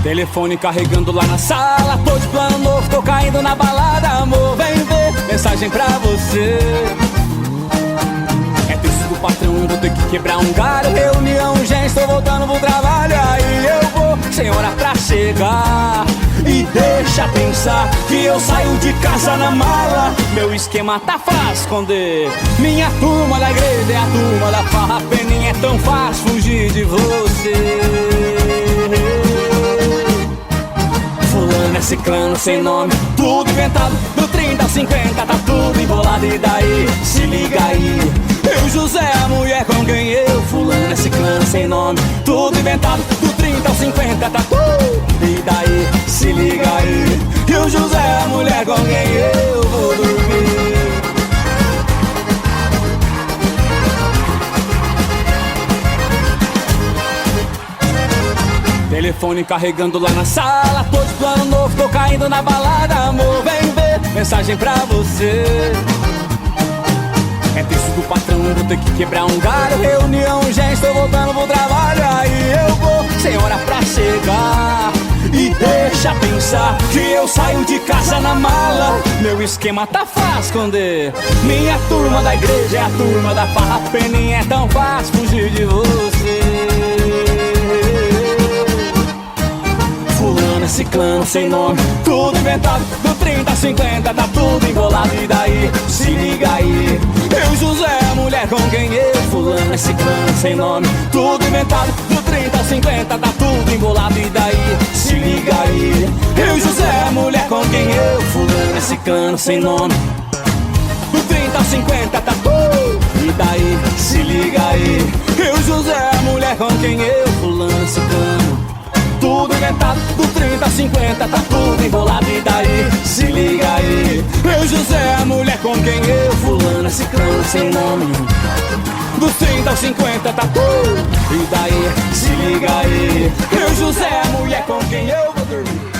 Telefone carregando lá na sala, tô de plano novo, tô caindo na balada, amor. Vem ver, mensagem pra você. É texto do patrão, vou ter que quebrar um galho. Reunião urgente, tô voltando pro trabalho. Aí eu vou, sem hora pra chegar. E deixa pensar que eu saio de casa na mala. Meu esquema tá fácil esconder. Minha turma da igreja é a turma da farra. Peninha, é tão fácil fugir de você. Fulano é ciclano sem nome, tudo inventado. Do 30 ao 50 tá tudo embolado. E daí, se liga aí, eu, José, a mulher com quem eu. Fulano é ciclano sem nome, tudo inventado. Do 30 ao 50 tá tudo. E daí, se liga aí, eu, José, a mulher com quem eu vou dormir. Telefone carregando lá na sala, tô de plano novo, tô caindo na balada, amor. Vem ver, mensagem pra você. É texto do patrão, vou ter que quebrar um galho. Reunião urgente, tô voltando pro trabalho. Aí eu vou, sem hora pra chegar. E deixa pensar que eu saio de casa na mala. Meu esquema tá fácil esconder. Minha turma da igreja é a turma da farra. Peninha, é tão fácil fugir de você. Fulano é ciclano sem nome, tudo inventado. Do 30 a 50 tá tudo embolado. E daí, se liga aí, eu, José, a mulher com quem eu. Fulano é ciclano sem nome, tudo inventado. Do 30 a 50 tá tudo embolado. E daí, se liga aí, eu, José, a mulher com quem eu. Fulano é ciclano sem nome, do 30 a 50 tá tudo. E daí, se liga aí, eu, José, a mulher com quem eu. Fulano é ciclano, tudo inventado. Do 30 a 50 tá tudo embolado. E daí, se liga aí, eu, José, a mulher com quem eu. Fulano é ciclano sem nome, do 30 ao 50 tá tudo. E daí, se liga aí, eu, José, a mulher com quem eu vou dormir.